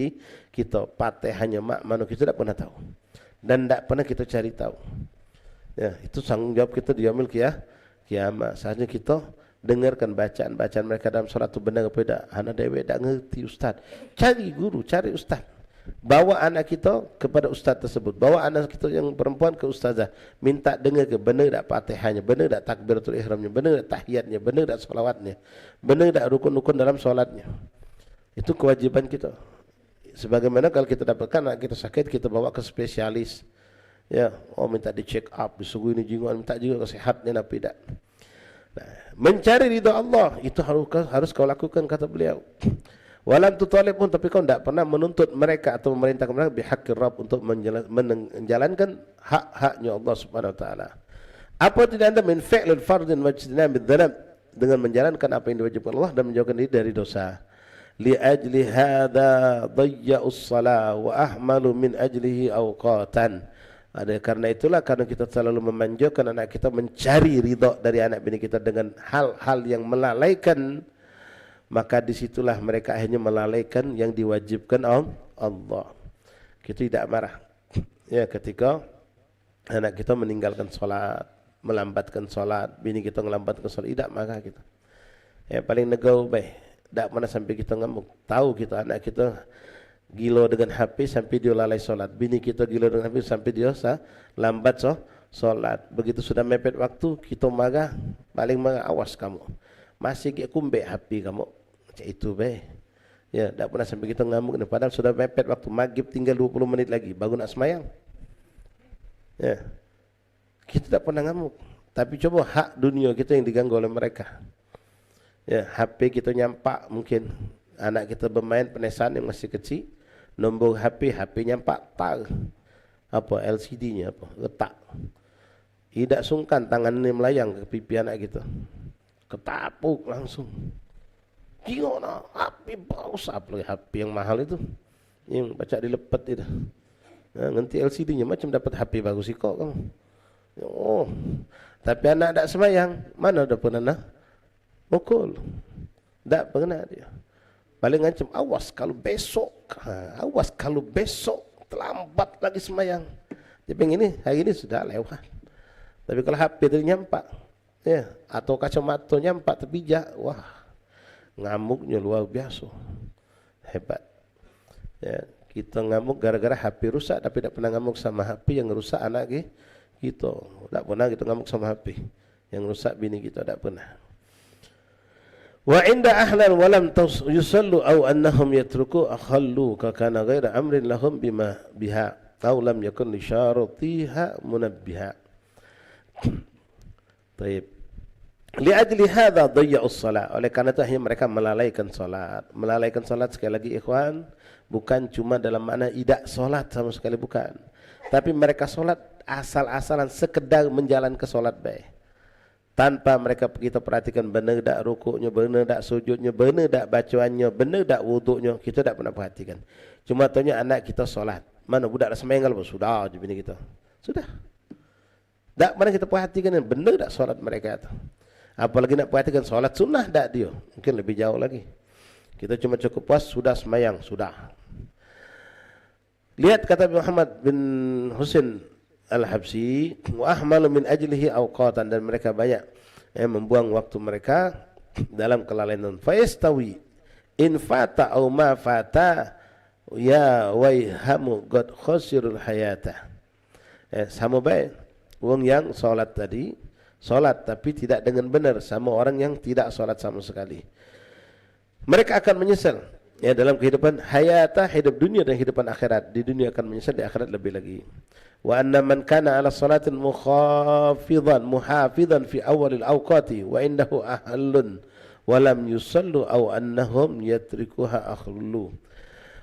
kita, Fatihahnya mak mano kita tidak pernah tahu. Dan tidak pernah kita cari tahu. Ya, itu tanggung jawab kita di yaumil kiamat. Seharusnya kita dengarkan bacaan-bacaan mereka dalam solat itu benar apa tidak. Anak dewe tidak ngerti ustaz. Cari guru, cari ustaz. Bawa anak kita kepada ustaz tersebut. Bawa anak kita yang perempuan ke ustazah. Minta dengar ke benar tak Fatihahnya, benar tak takbiratul ihramnya, benar tak tahiyatnya, benar tak solawatnya, benar tak rukun-rukun dalam solatnya. Itu kewajiban kita. Sebagaimana kalau kita dapatkan anak kita sakit, kita bawa ke spesialis. Ya, minta di check up, disuguh ini jinguan, minta juga kesehatannya apa tidak. Nah, mencari ridha Allah itu harus kau lakukan, kata beliau. Walam tutalib pun, tapi kau tidak pernah menuntut mereka atau memerintahkan mereka bihaqqir rabb untuk menjalankan hak-haknya Allah Subhanahu wa taala. Apa tidak anda min fi'lil fardin wajtinabid dzanab, dengan menjalankan apa yang diwajibkan Allah dan menjauhkan diri dari dosa. Li ajli hadza dayya'us shalah wa ahmalu min ajlihi awqatan. Karena itulah, karena kita selalu memanjakan anak kita mencari ridha dari anak bini kita dengan hal-hal yang melalaikan, maka disitulah mereka akhirnya melalaikan yang diwajibkan Allah. Kita tidak marah ya ketika anak kita meninggalkan solat, melambatkan solat, bini kita melambatkan solat, tidak marah kita. Ya, paling negau baik, tidak mana sampai kita ngamuk. Tahu kita anak kita gila dengan HP sampai dia lalai solat, bini kita gila dengan HP sampai dia lambat solat. Begitu sudah mepet waktu, kita marah, paling marah, awas kamu masih kayak kumbek HP kamu. Macam itu be. Ya, tak pernah sampai kita ngamuk. Padahal sudah mepet waktu maghrib, tinggal 20 menit lagi baru nak semayang. Ya, kita tak pernah ngamuk. Tapi coba hak dunia kita yang diganggu oleh mereka. Ya, HP kita nyampak, mungkin anak kita bermain penesan yang masih kecil, nombor HP nyampak tar apa LCD-nya apa letak. Tidak sungkan tangannya melayang ke pipi anak kita, ketapuk langsung. Gimana? HP bagus, apalagi HP yang mahal itu, yang baca dilepet itu. Nah, nanti LCD-nya macam dapat HP bagus sih kok kamu. Oh, tapi anak tak semayang, mana ada pernah mukul? Tak pernah dia. Paling ngancam, awas kalau besok terlambat lagi semayang. Dia pengen ini, hari ini sudah lewat. Tapi kalau HP itu nyampak, ya, atau kacamata nyampak terpijak, wah, ngamuknya luar biasa, hebat. Ya, kita ngamuk gara-gara HP rusak, tapi tidak pernah ngamuk sama HP yang rusak anak kita. Tak pernah kita ngamuk sama HP yang rusak bini kita, tak pernah. Wa inda ahlan walam yusallu aw annahum yatruku akhallu ka kana ghaira amrin lahum bima biha aw lam yakun li syaratiha munabbiha. Baik. Li ajli hadza dayya'us shalah. Oleh karena itu akhirnya mereka melalaikan salat. Melalaikan salat sekali lagi ikhwan, bukan cuma dalam makna tidak salat sama sekali, bukan. Tapi mereka salat asal-asalan, sekedar menjalankan salat baik. Tanpa mereka kita perhatikan benar tak rukuknya, benar tak sujudnya, benar tak bacaannya, benar tak wuduknya, kita tak pernah perhatikan. Cuma tanya anak kita salat, mana budak dah sembahyang apa? Sudah je bini kita. Sudah. Tak pernah kita perhatikan benar tak salat mereka itu. Apalagi nak perhatikan solat sunnah tak dia, mungkin lebih jauh lagi. Kita cuma cukup puas sudah semayang, sudah. Lihat kata Muhammad bin Husain Al-Habsyi, wa ahmalu min ajlihi awqatan, dan mereka banyak membuang waktu mereka dalam kelalaian. Fa yastawi in fata aw ma fata ya waihamu qad khasirul hayata. Sama baik wong yang solat tadi, solat tapi tidak dengan benar, sama orang yang tidak solat sama sekali. Mereka akan menyesal ya dalam kehidupan hayata, hidup dunia dan kehidupan akhirat. Di dunia akan menyesal, di akhirat lebih lagi. Wa anna man kana ala salatin muhafizan fi awalil awqati wa indahu ahlun wa lam yusallu aw annahum yatrikuha akhlu.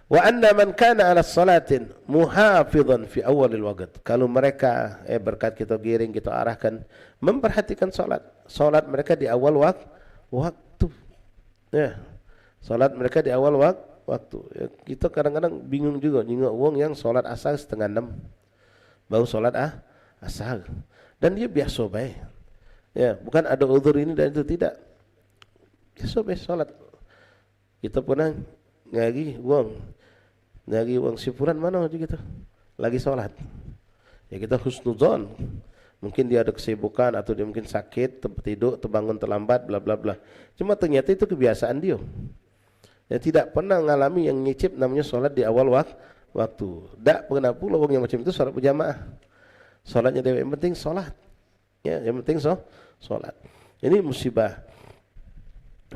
Wa anna man kana ala salatin muhafizan fi awalil waqt. Kalau mereka berkat kita giring, kita arahkan memperhatikan salat mereka di awal waktu. Ya. Salat mereka di awal waktu. Ya, kita kadang-kadang bingung juga nyingok wong yang salat asar 5:30. Baru salat asar. Dan dia biasa baik. Ya, bukan ada uzur ini dan itu, tidak. Biasa baik salat. Kita pernah ngagi uang sifuran mana aja kita lagi sholat ya, kita husnuzon, mungkin dia ada kesibukan atau dia mungkin sakit, tidur, terbangun terlambat, bla bla bla. Cuma ternyata itu kebiasaan dia ya, tidak pernah mengalami yang nyicip namanya sholat di awal waktu. Tak pernah pula orang yang macam itu sholat berjamaah. Sholatnya dia yang penting sholat ya, yang penting sholat. Ini musibah.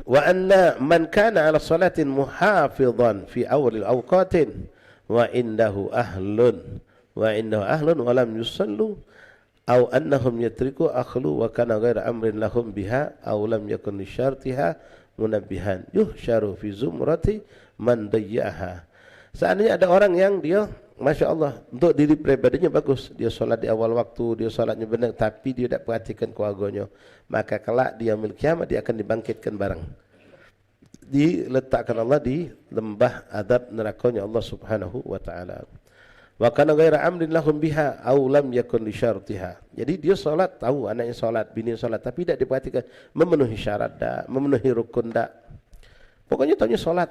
Wa anna man kana ala salatin muhafizan fi awalil awqatin wa indahu ahlun wa lam yusallu aw annahum yatriku akhlu wa kana ghaira amrin lahum biha aw lam yakun li syartiha munabbihan yuhsyaru fi zumrati man dayyaha. Seandainya ada orang yang dia Masya Allah, untuk diri pribadinya bagus, dia solat di awal waktu, dia solatnya benar, tapi dia tidak perhatikan keluarganya, maka kelak dia yaumil kiamat dia akan dibangkitkan bareng, diletakkan Allah di lembah adab nerakanya Allah Subhanahu wa taala. Wa kana ghaira amrin lahum biha aw lam yakun li syartiha. Jadi dia solat, tahu anaknya solat, bini solat, tapi tidak diperhatikan memenuhi syarat dak, memenuhi rukun dak. Pokoknya tahunya solat.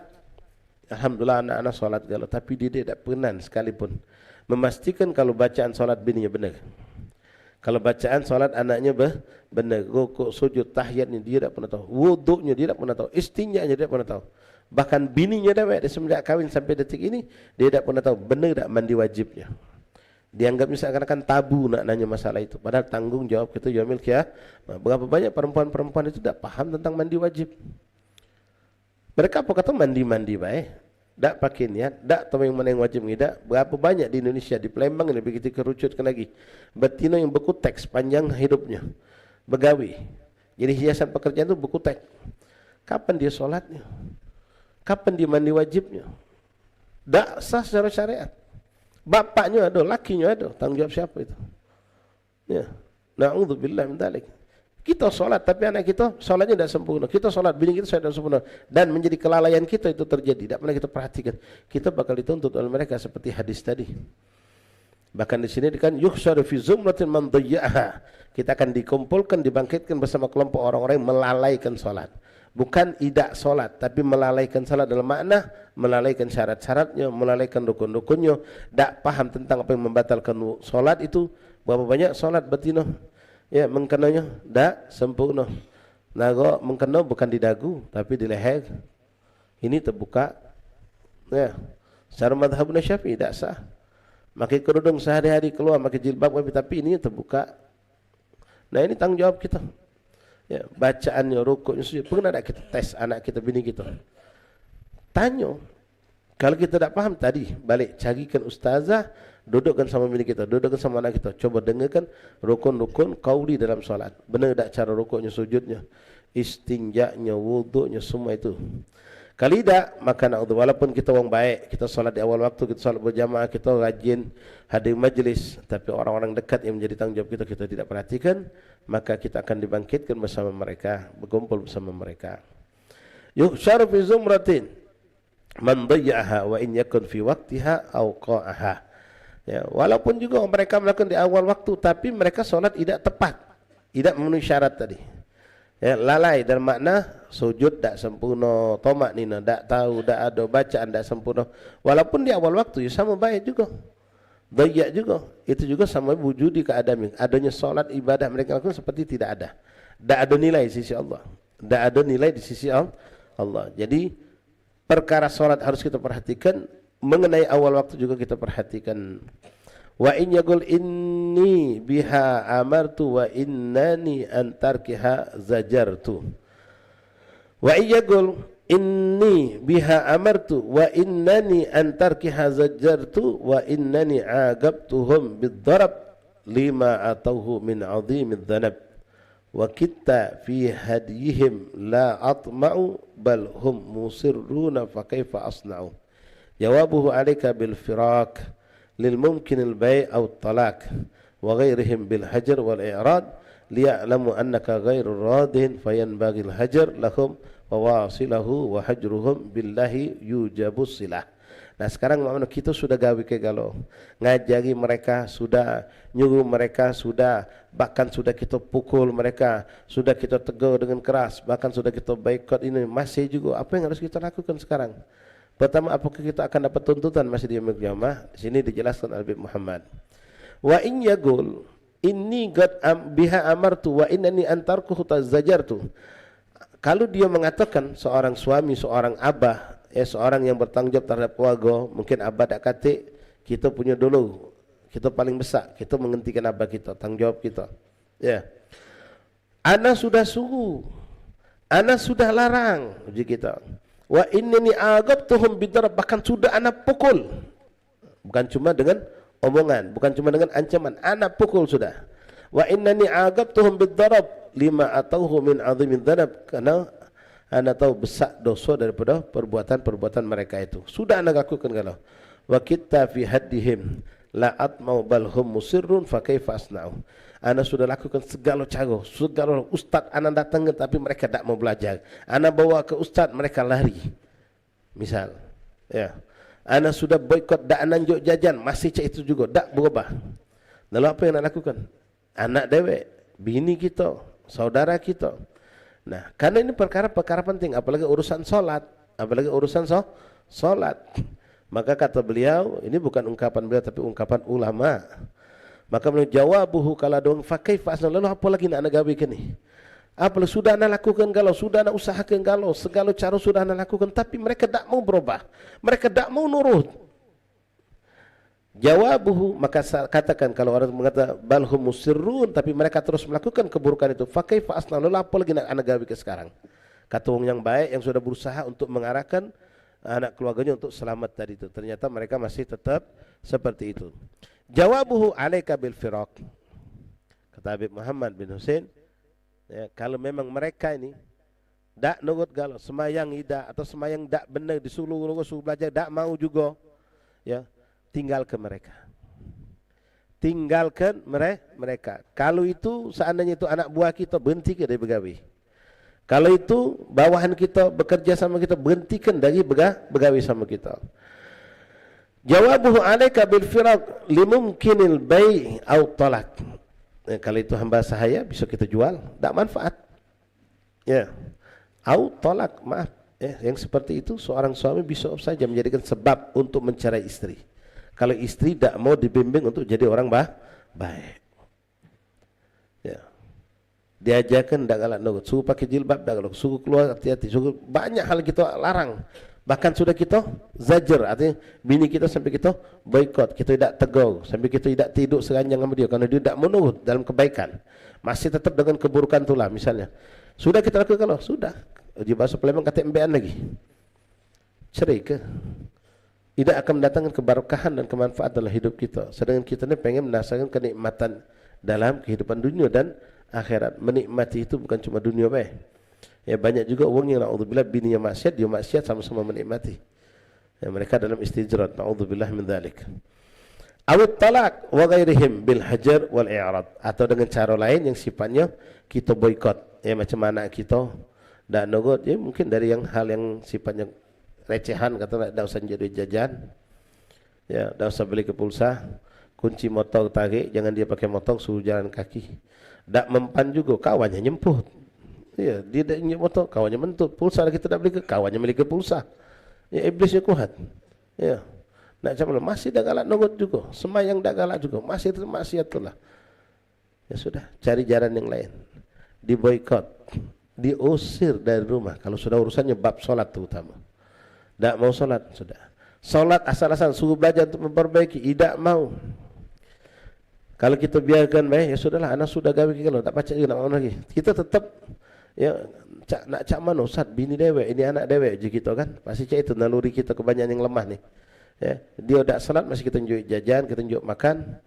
Alhamdulillah anak-anak solat galau, tapi dia tidak pernah sekalipun memastikan kalau bacaan solat bininya benar. Kalau bacaan solat anaknya benar, rukuk, sujud, tahiyatnya dia tidak pernah tahu, wuduknya dia tidak pernah tahu, istinjanya dia tidak pernah tahu. Bahkan bininya dah semenjak kahwin sampai detik ini dia tidak pernah tahu benar tak mandi wajibnya. Dianggapnya seakan-akan tabu nak nanya masalah itu. Padahal tanggung jawab kita yaumil kiamat. Berapa banyak perempuan-perempuan itu tidak paham tentang mandi wajib. Mereka apa kata mandi-mandi baik, tak pakai niat, tak tahu yang mana yang wajib tidak. Berapa banyak di Indonesia, di Palembang ini begitu kerucutkan lagi. Betina yang berkutek sepanjang hidupnya, begawi. Jadi hiasan pekerjaan itu berkutek. Kapan dia solatnya? Kapan dia mandi wajibnya? Tak sah secara syariat. Bapaknya ada, lakinya ada, tanggung jawab siapa itu? Ya, na'udzubillah min dzalik. Kita solat tapi anak kita solatnya tidak sempurna. Kita solat, bini kita tidak sempurna. Dan menjadi kelalaian kita itu terjadi. Tidak pernah kita perhatikan. Kita bakal dituntut oleh mereka seperti hadis tadi. Bahkan di sini kan yuhsyaru fi zumratin man dayyaha. Kita akan dikumpulkan, dibangkitkan bersama kelompok orang-orang yang melalaikan solat. Bukan tidak solat, tapi melalaikan solat dalam makna melalaikan syarat-syaratnya, melalaikan rukun-rukunnya. Tak paham tentang apa yang membatalkan solat itu. Berapa banyak solat betina ya mengkenanya tak sempurna. Naga mengkena bukan di dagu tapi di leher. Ini terbuka. Ya. Secara mazhab Syafi'i tak sah. Pakai kerudung sehari-hari keluar, pakai jilbab tapi ini terbuka. Nah ini tanggung jawab kita. Ya, bacaannya, rukuknya, sujud. Pernah tak kita tes anak kita, bini kita? Tanya. Kalau kita tak paham tadi, balik carikan ustazah, dudukkan sama bini kita, dudukkan sama anak kita. Coba dengarkan rukun-rukun qauli dalam solat. Benar tak cara rukuknya, sujudnya, istinjaknya, wuduknya, semua itu. Kalau tidak, maka na'udhu. Walaupun kita orang baik, kita solat di awal waktu, kita solat berjamaah, kita rajin hadir majlis, tapi orang-orang dekat yang menjadi tanggung jawab kita, kita tidak perhatikan, maka kita akan dibangkitkan bersama mereka, berkumpul bersama mereka. Yuhsyaru fi zumratin man dayya'aha wa in yakun fi waqtiha aw qa'aha. Ya, walaupun juga mereka melakukan di awal waktu, tapi mereka solat tidak tepat, tidak memenuhi syarat tadi. Ya, lalai dalam makna sujud tak sempurna, tomak nina tak tahu, tak ada bacaan tak sempurna. Walaupun di awal waktu, ya sama baik juga, dayak juga. Itu juga sama wujudi keadaan. Adanya solat ibadah mereka lakukan seperti tidak ada. Tak ada nilai di sisi Allah. Tak ada nilai di sisi Allah. Jadi perkara solat harus kita perhatikan. Mengenai awal waktu juga kita perhatikan. Wa in yaqul inni biha amartu wa innani an tarkiha zajartu. Wa in yaqul inni biha amartu wa innani an tarkiha zajjartu wa innani agabtuhum bid-darab lima atauhu min 'azimid dhanab wa kitta fi hadiyihim la atma'u bal hum musirruna fa kaifa asna'u. Jawabuhu 'alaika bil firaq lil mumkin al bay' aw talaq wa ghairihim bil hajar wal i'rad liya'lamu annaka ghairu radin fayanbaghi al hajar lahum wa wasilahu wa hajruhum billahi yujabus silah. Nah sekarang mana kita sudah gawe ke galau, ngajari mereka sudah, nyuruh mereka sudah, bahkan sudah kita pukul mereka, sudah kita tegur dengan keras, bahkan sudah kita boikot. Ini masih juga apa yang harus kita lakukan sekarang? Pertama, apakah kita akan dapat tuntutan masih di yaumil qiyamah? Di sini dijelaskan oleh Nabi Muhammad. Wa in yaqul inni qad biha amartu wa innani antarkuhu tazajartu. Kalau dia mengatakan seorang suami, seorang abah, seorang yang bertanggung jawab terhadap keluarga, mungkin abah tak kata, kita punya dulu, kita paling besar, kita menghentikan abah kita, tanggung jawab kita. Ya, ana sudah suruh, ana sudah larang, uji kita. Wa innani agabtuhum bidarab, bahkan sudah ana pukul, bukan cuma dengan omongan, bukan cuma dengan ancaman, ana pukul sudah. Wa innani agabtuhum bidarab lima atauhu min 'azimid dhanab, karena anda tahu besar dosa daripada perbuatan-perbuatan mereka itu. Sudah anda lakukan kalau. Wa kita fi haddihim la atmau bal hum musirrun fa kaifa asna'u. Anda sudah lakukan segala cara, segala ustaz anda datang tapi mereka tak mau belajar. Anda bawa ke ustaz mereka lari. Misal, ya. Anda sudah boikot dak nanjuk jajan, masih cak itu juga dak berubah. Lalu apa yang anda lakukan? Anak dewek, bini kita, saudara kita. Nah, karena ini perkara-perkara penting, apalagi urusan solat, solat. Maka kata beliau, ini bukan ungkapan beliau tapi ungkapan ulama. Maka beliau jawabuhu kala dong fakai fasna, lalu apa lagi nak gawe ni? Apa sudah anda lakukan galau, sudah anda usahakan galau, segala cara sudah anda lakukan, tapi mereka tak mau berubah, mereka tak mau nurut. Jawabuhu, maka katakan kalau orang mengatakan balhum musirrun, tapi mereka terus melakukan keburukan itu, fakai fasna, lalu apa lagi nak anda gawe ke sekarang? Kata orang yang baik yang sudah berusaha untuk mengarahkan anak keluarganya untuk selamat tadi itu, ternyata mereka masih tetap seperti itu. Jawabuhu alaika bil firaq, kata Habib Muhammad bin Hussein, ya, kalau memang mereka ini tak nurut galau, semayang tidak atau semayang tak benar, disuruh belajar tak mau juga, ya, tinggalkan mereka. Tinggalkan mereka. Kalau itu seandainya itu anak buah kita, berhentikan dari begawi. Kalau itu bawahan kita bekerja sama kita, berhentikan dari begawi sama kita. Jawabuhu alaika bil firaq limumkinil bai' au talaq. Kalau itu hamba sahaya bisa kita jual, tak manfaat. Ya. Au talaq, maaf. Yang seperti itu seorang suami bisa saja menjadikan sebab untuk mencerai istri. Kalau istri tak mau dibimbing untuk jadi orang baik. Ya. Diajarkan tak galak nurut, suruh pakai jilbab tak galak, suruh keluar hati-hati, suruh banyak hal kita larang. Bahkan sudah kita zajar, artinya bini kita sampai kita boikot, kita tidak tegur, sampai kita tidak tidur seranjang sama dia karena dia tidak menurut dalam kebaikan, masih tetap dengan keburukan itulah misalnya. Sudah kita lakukan kalau sudah, uji bahasa Palembang kata embean lagi, cerai ke? Tidak akan mendatangkan keberkahan dan kemanfaatan dalam hidup kita. Sedangkan kita ni pengen merasakan kenikmatan dalam kehidupan dunia dan akhirat. Menikmati itu bukan cuma dunia baik. Ya, banyak juga orang yang na'udzubillah bininya maksiat, dia maksiat sama-sama menikmati. Ya, mereka dalam istijrat, na'udzubillah min dzalik. Awit talak wa ghairihim bil hajar wal i'rad, atau dengan cara lain yang sifatnya kita boikot. Ya, macam mana kita dak nurut, ya mungkin dari yang hal yang sifatnya recehan, kata dak usah jadi jajan. Ya, dak usah beli ke pulsa, kunci motor tarik, jangan dia pakai motor, suruh jalan kaki. Dak mempan juga, kawannya nyemput. Ya, dia dak nyemput motor, kawannya mentut. Pulsa kita dak beli ke, kawannya beli ke pulsa. Ya, iblisnya kuat. Ya. Nak macam mana? Masih dak galak nurut juga. Semayang dak galak juga. Masih itu maksiat itulah. Ya sudah, cari jalan yang lain. Diboikot, diusir dari rumah. Kalau sudah urusannya bab solat terutama. Tak mau solat, sudah. Solat asal-asalan, suruh belajar untuk memperbaiki, tidak mau. Kalau kita biarkan baik, ya sudahlah, anak sudah gawe kalau tak baca juga nak mau lagi. Kita tetap ya nak cak mana Ustaz, bini dewek, ini anak dewek je kita kan. Pasti cak itu naluri kita kebanyakan yang lemah ni. Ya, dia tak salat masih kita tunjuk jajan, kita tunjuk makan.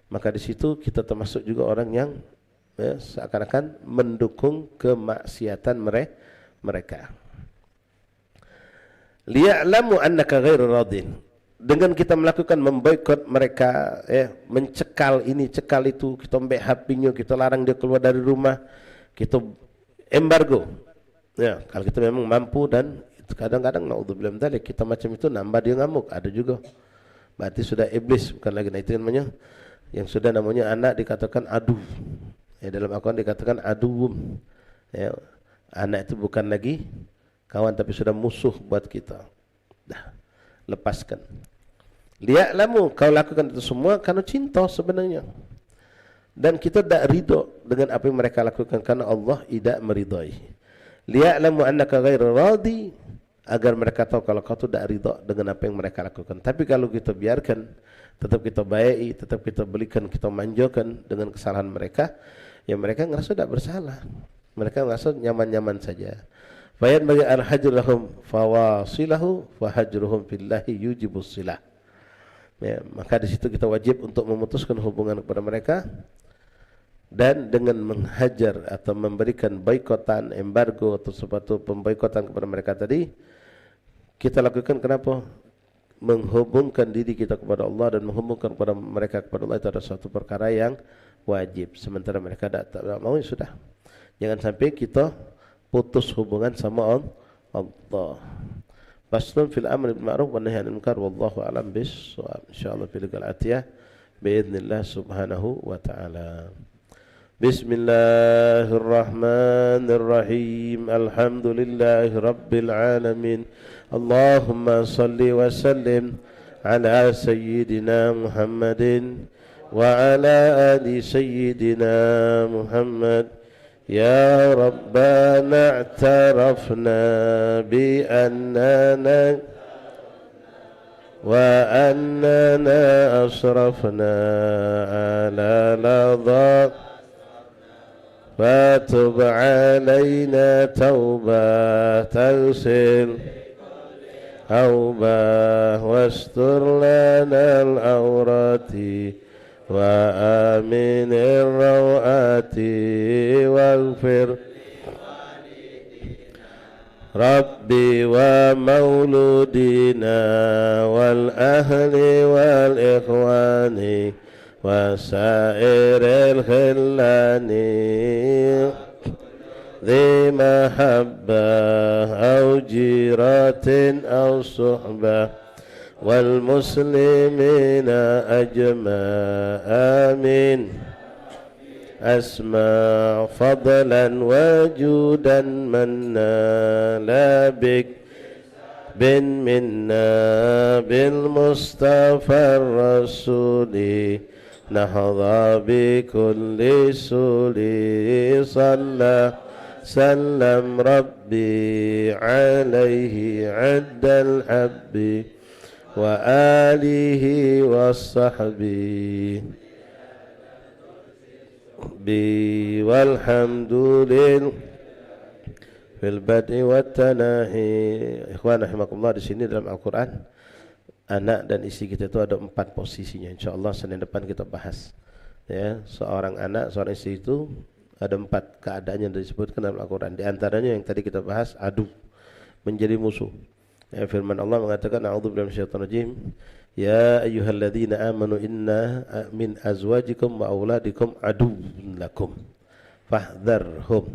Maka di situ kita termasuk juga orang yang seakan-akan mendukung kemaksiatan mereka. Liya'lamu annaka ghairu radin. Dengan kita melakukan memboikot mereka, mencekal ini, cekal itu, kita ambil HP-nya, kita larang dia keluar dari rumah, kita embargo. Ya, kalau kita memang mampu, dan kadang-kadang naudzubillah min dzalik, kita macam itu nambah dia ngamuk, ada juga. Berarti sudah iblis, bukan lagi. Nah, itu namanya yang sudah namanya anak dikatakan adu. Dalam Al-Quran dikatakan aduwum. Ya, anak itu bukan lagi kawan tapi sudah musuh buat kita. Dah, lepaskan. Liya'lamu, kau lakukan itu semua karena cinta sebenarnya. Dan kita tak ridha dengan apa yang mereka lakukan karena Allah tidak meridai. Liya'lamu annaka ghairu radi, agar mereka tahu kalau kau tidak ridha dengan apa yang mereka lakukan. Tapi kalau kita biarkan, tetap kita baiki, tetap kita belikan, kita manjakan dengan kesalahan mereka, ya mereka ngerasa tidak bersalah. Mereka ngerasa nyaman-nyaman saja. Bayan bagi al-hajr lahum fawasilahu fahajruhum billahi yujibus silah. Ya, maka di situ kita wajib untuk memutuskan hubungan kepada mereka, dan dengan menghajar atau memberikan boikotan, embargo atau sesuatu pemboikotan kepada mereka tadi kita lakukan. Kenapa? Menghubungkan diri kita kepada Allah dan menghubungkan kepada mereka kepada Allah, itu adalah suatu perkara yang wajib. Sementara mereka tak mau, ya sudah. Jangan sampai kita putus hubungan sama Allah. Faslun fil amri bil ma'ruf wan nahyi 'anil munkar, wallahu a'lam bis-shawab. Insyaallah fil atiyah باذنillah subhanahu wa ta'ala. Bismillahirrahmanirrahim. Alhamdulillahi rabbil alamin. Allahumma salli wa sallim ala sayyidina Muhammadin wa ala ali sayyidina Muhammad. Ya Rabbana i'tarafna bi annana wa annana asrafna ala ladha fatub alayna tawbah taghsil awbah wastur lana al-awrati wa aminir rawati waghfir Rabbi wa mauludina wal ahli wal ikhwani wa sairil khillani dhi mahabbah au jiratin au suhbah wal muslimina ajma' amin. Asma' fadlan wajudan manna la bik bin minna bil mustafa rasuli nahdha bi kulli suli salla sallam rabbi alaihi addal habbi wa alihi wa sahbihi bi walhamdulillah fil bad'i wat tanahi. Ikhwan rahimakumullah, di sini dalam Al-Qur'an anak dan istri kita itu ada 4 posisinya. Insyaallah Senin depan kita bahas. Ya, seorang anak, seorang istri itu ada 4 keadaan yang disebutkan dalam Al-Qur'an. Di antaranya yang tadi kita bahas, adu, menjadi musuh. Ya, firman Allah mengatakan a'udzubillahi minasyaitonir rajim. Ya ayyuhalladzina amanu inna min azwajikum wa auladikum aduwwun lakum fahdharhum.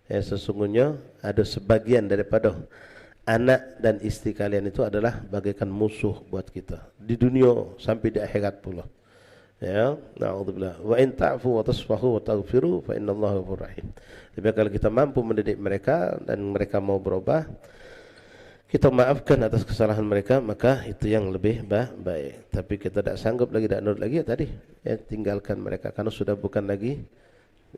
Ya, sesungguhnya ada sebagian daripada anak dan istri kalian itu adalah bagaikan musuh buat kita di dunia sampai di akhirat pula. Ya, na'udzubillah. Wa in ta'fu wa tasfahu wa taghfiru fa innallaha ghafurur rahim. Tapi kalau kita mampu mendidik mereka dan mereka mau berubah, kita maafkan atas kesalahan mereka, maka itu yang lebih baik. Tapi kita tidak sanggup lagi, tidak nurut lagi, ya tadi, ya tinggalkan mereka karena sudah bukan lagi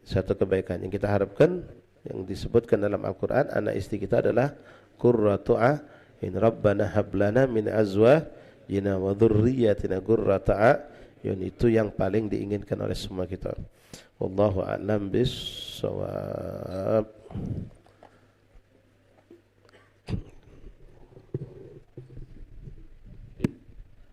satu kebaikan. Yang kita harapkan, yang disebutkan dalam Al-Quran, anak istri kita adalah qurratu a'yun. Rabbana hablana min azwajina wa dhurriyyatina qurrata a'yun. Itu yang paling diinginkan oleh semua kita. Wallahu a'lam bis-shawab.